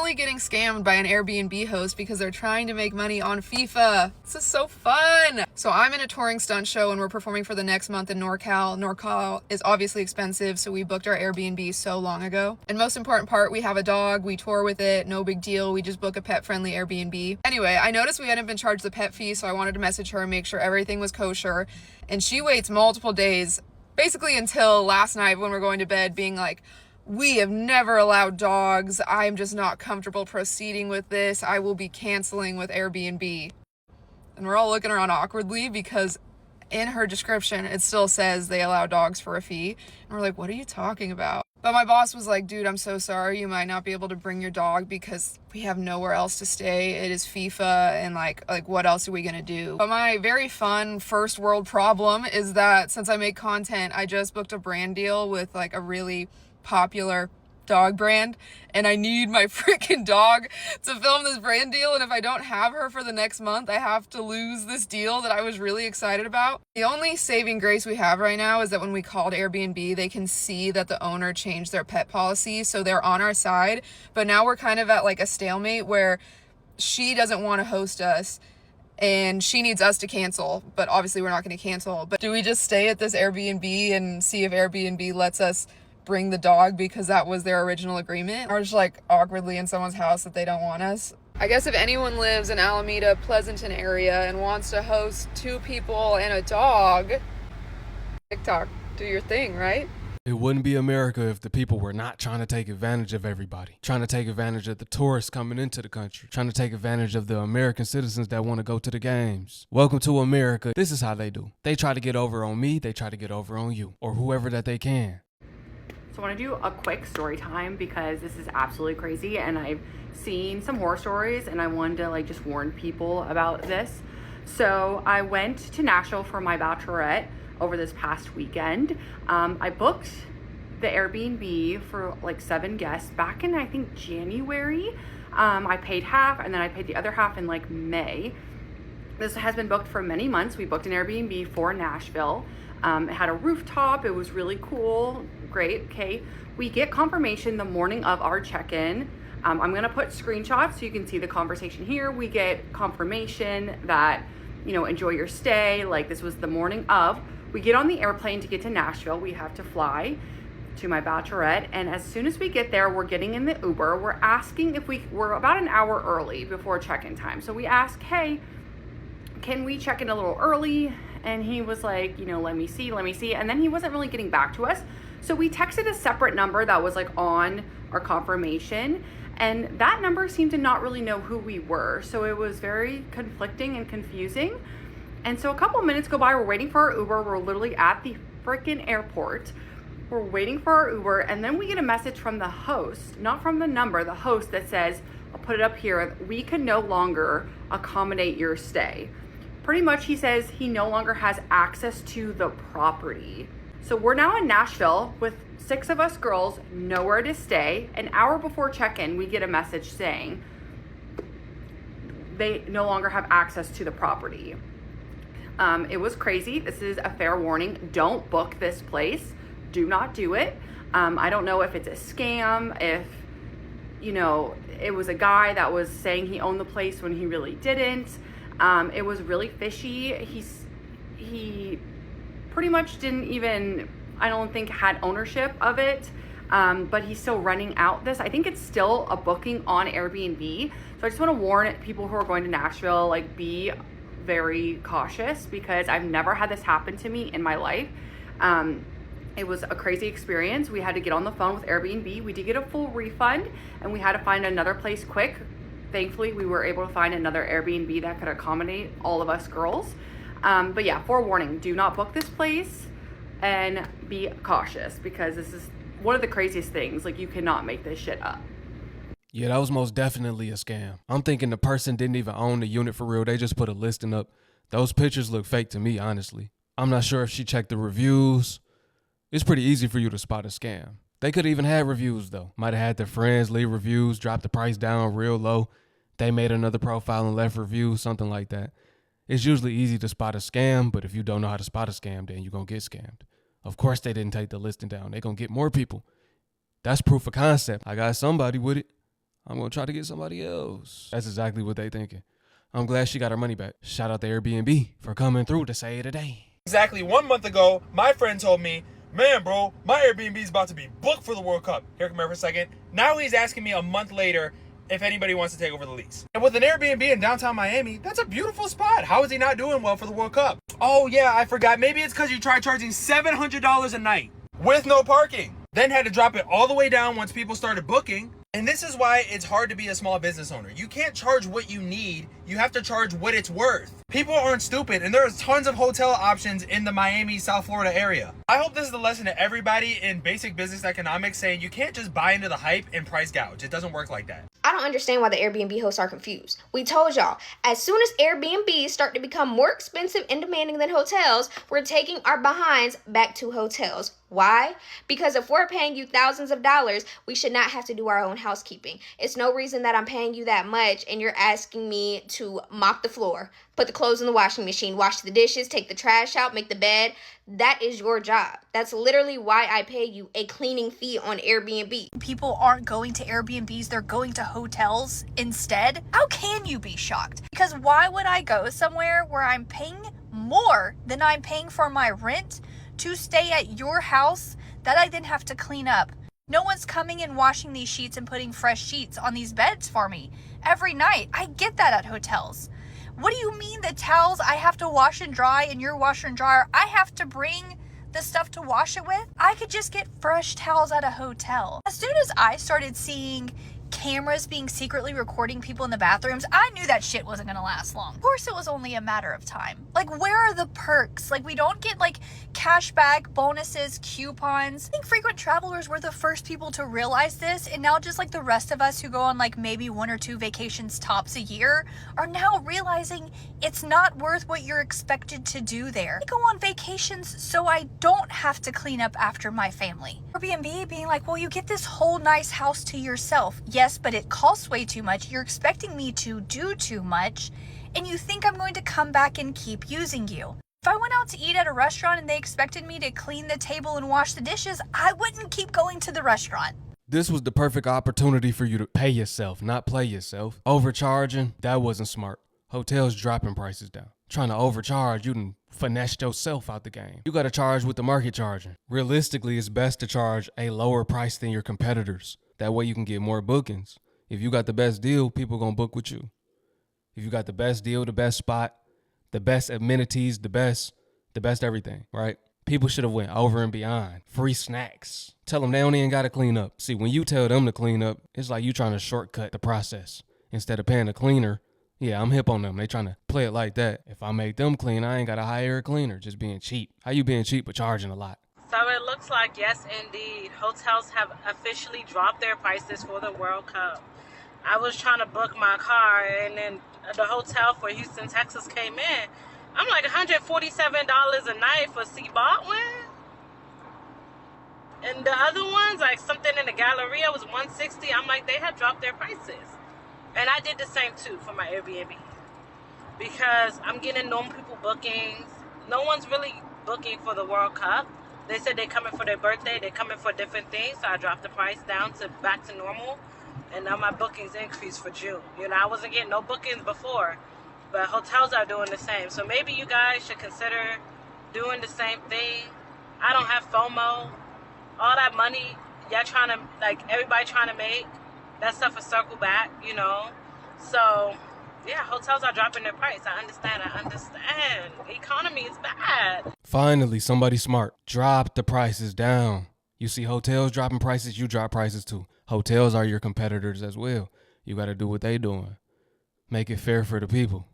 currently getting scammed by an Airbnb host because they're trying to make money on FIFA. This is so fun. So I'm in a touring stunt show and we're performing for the next month in NorCal. NorCal is obviously expensive, so we booked our Airbnb so long ago. And most important part, we have a dog, we tour with it, no big deal. We just book a pet-friendly Airbnb. Anyway, I noticed we hadn't been charged the pet fee, so I wanted to message her and make sure everything was kosher. And she waits multiple days, basically until last night when we're going to bed, being like, we have never allowed dogs. I'm just not comfortable proceeding with this. I will be canceling with Airbnb. And we're all looking around awkwardly because in her description, it still says they allow dogs for a fee. And we're like, what are you talking about? But my boss was like, dude, I'm so sorry. You might not be able to bring your dog because we have nowhere else to stay. It is FIFA and like what else are we gonna do? But my very fun first world problem is that since I make content, I just booked a brand deal with like a really popular dog brand, and I need my freaking dog to film this brand deal, and if I don't have her for the next month, I have to lose this deal that I was really excited about. The only saving grace we have right now is that when we called Airbnb, they can see that the owner changed their pet policy, so they're on our side. But now we're kind of at like a stalemate where she doesn't want to host us and she needs us to cancel, but obviously we're not going to cancel. But do we just stay at this Airbnb and see if Airbnb lets us bring the dog because that was their original agreement, or just like awkwardly in someone's house that they don't want us? I guess if anyone lives in Alameda, Pleasanton area and wants to host 2 people and a dog, TikTok, do your thing, right? It wouldn't be America if the people were not trying to take advantage of everybody, trying to take advantage of the tourists coming into the country, trying to take advantage of the American citizens that want to go to the games. Welcome to America. This is how they do. They try to get over on me, they try to get over on you, or whoever that they can. So I want to do a quick story time because this is absolutely crazy and I've seen some horror stories and I wanted to like just warn people about this. So I went to Nashville for my bachelorette over this past weekend. I booked the Airbnb for like 7 guests back in I think January. I paid half and then I paid the other half in like May. This has been booked for many months. We booked an Airbnb for Nashville. It had a rooftop. It was really cool. Great. Okay. We get confirmation the morning of our check-in. I'm going to put screenshots so you can see the conversation here. We get confirmation that, you know, enjoy your stay. Like this was the morning of. We get on the airplane to get to Nashville. We have to fly to my bachelorette. And as soon as we get there, we're getting in the Uber. We're asking if we're about an hour early before check-in time. So we ask, hey, can we check in a little early? And he was like, you know, let me see. And then he wasn't really getting back to us. So we texted a separate number that was like on our confirmation. And that number seemed to not really know who we were. So it was very conflicting and confusing. And so a couple minutes go by, we're waiting for our Uber. We're literally at the freaking airport. We're waiting for our Uber. And then we get a message from the host, not from the number, the host that says, I'll put it up here, we can no longer accommodate your stay. Pretty much he says he no longer has access to the property. So we're now in Nashville with 6 of us girls, nowhere to stay. An hour before check-in, we get a message saying they no longer have access to the property. It was crazy. This is a fair warning. Don't book this place. Do not do it. I don't know if it's a scam, if, you know, it was a guy that was saying he owned the place when he really didn't. It was really fishy. He pretty much didn't even, I don't think, had ownership of it, but he's still renting out this. I think it's still a booking on Airbnb. So I just want to warn people who are going to Nashville, like, be very cautious because I've never had this happen to me in my life. It was a crazy experience. We had to get on the phone with Airbnb. We did get a full refund and we had to find another place quick. Thankfully, we were able to find another Airbnb that could accommodate all of us girls. But yeah, forewarning, do not book this place and be cautious because this is one of the craziest things. Like, you cannot make this shit up. Yeah, that was most definitely a scam. I'm thinking the person didn't even own the unit for real. They just put a listing up. Those pictures look fake to me, honestly. I'm not sure if she checked the reviews. It's pretty easy for you to spot a scam. They could even have reviews though. Might have had their friends leave reviews, drop the price down real low. They made another profile and left reviews, something like that. It's usually easy to spot a scam, but if you don't know how to spot a scam, then you're going to get scammed. Of course they didn't take the listing down. They're going to get more people. That's proof of concept. I got somebody with it. I'm going to try to get somebody else. That's exactly what they thinking. I'm glad she got her money back. Shout out to Airbnb for coming through to save the day. Exactly 1 month ago, my friend told me, man, bro, my Airbnb is about to be booked for the World Cup. Here, come here for a second. Now he's asking me a month later if anybody wants to take over the lease. And with an Airbnb in downtown Miami, that's a beautiful spot. How is he not doing well for the World Cup? Oh yeah, I forgot. Maybe it's because you tried charging $700 a night with no parking. Then had to drop it all the way down once people started booking. And this is why it's hard to be a small business owner. You can't charge what you need. You have to charge what it's worth. People aren't stupid, and there's tons of hotel options in the Miami, South Florida area. I hope this is a lesson to everybody in basic business economics, saying you can't just buy into the hype and price gouge. It doesn't work like that. I don't understand why the Airbnb hosts are confused. We told y'all, as soon as Airbnbs start to become more expensive and demanding than hotels, we're taking our behinds back to hotels. Why? Because if we're paying you thousands of dollars, we should not have to do our own housekeeping. It's no reason that I'm paying you that much and you're asking me to mop the floor, put the clothes in the washing machine, wash the dishes, take the trash out, make the bed. That is your job. That's literally why I pay you a cleaning fee on Airbnb. People aren't going to Airbnbs, they're going to hotels instead. How can you be shocked? Because why would I go somewhere where I'm paying more than I'm paying for my rent to stay at your house that I then have to clean up? No one's coming and washing these sheets and putting fresh sheets on these beds for me every night. I get that at hotels. What do you mean the towels I have to wash and dry in your washer and dryer, I have to bring the stuff to wash it with? I could just get fresh towels at a hotel. As soon as I started seeing cameras being secretly recording people in the bathrooms, I knew that shit wasn't gonna last long. Of course it was only a matter of time. Like, where are the perks? Like, we don't get like cashback, bonuses, coupons. I think frequent travelers were the first people to realize this, and now just like the rest of us who go on like maybe 1 or 2 vacations tops a year are now realizing it's not worth what you're expected to do there. I go on vacations so I don't have to clean up after my family. Airbnb being like, well, you get this whole nice house to yourself. Yes, but it costs way too much. You're expecting me to do too much, and you think I'm going to come back and keep using you. If I went out to eat at a restaurant and they expected me to clean the table and wash the dishes, I wouldn't keep going to the restaurant. This was the perfect opportunity for you to pay yourself, not play yourself. Overcharging, that wasn't smart. Hotels dropping prices down. Trying to overcharge, you done finessed yourself out the game. You got to charge what the market charging. Realistically, it's best to charge a lower price than your competitors. That way you can get more bookings. If you got the best deal, people gonna book with you. If you got the best deal, the best spot, the best amenities, the best everything, right? People should have went over and beyond. Free snacks. Tell them they don't even got to clean up. See, when you tell them to clean up, it's like you trying to shortcut the process. Instead of paying a cleaner, yeah, I'm hip on them. They trying to play it like that. If I make them clean, I ain't got to hire a cleaner, just being cheap. How you being cheap but charging a lot? So it looks like, yes, indeed, hotels have officially dropped their prices for the World Cup. I was trying to book my car, and then the hotel for Houston, Texas came in. I'm like $147 a night for C. Baldwin. And the other ones, like something in the Galleria was $160. I'm like, they have dropped their prices. And I did the same too for my Airbnb. Because I'm getting normal people bookings. No one's really booking for the World Cup. They said they're coming for their birthday. They're coming for different things. So I dropped the price down to back to normal. And now my bookings increased for June. You know, I wasn't getting no bookings before. But hotels are doing the same. So maybe you guys should consider doing the same thing. I don't have FOMO. All that money y'all trying to, like, everybody trying to make, that stuff is circle back, you know. So, yeah, hotels are dropping their price. I understand. The economy is bad. Finally, somebody smart. Drop the prices down. You see hotels dropping prices, you drop prices too. Hotels are your competitors as well. You got to do what they doing. Make it fair for the people.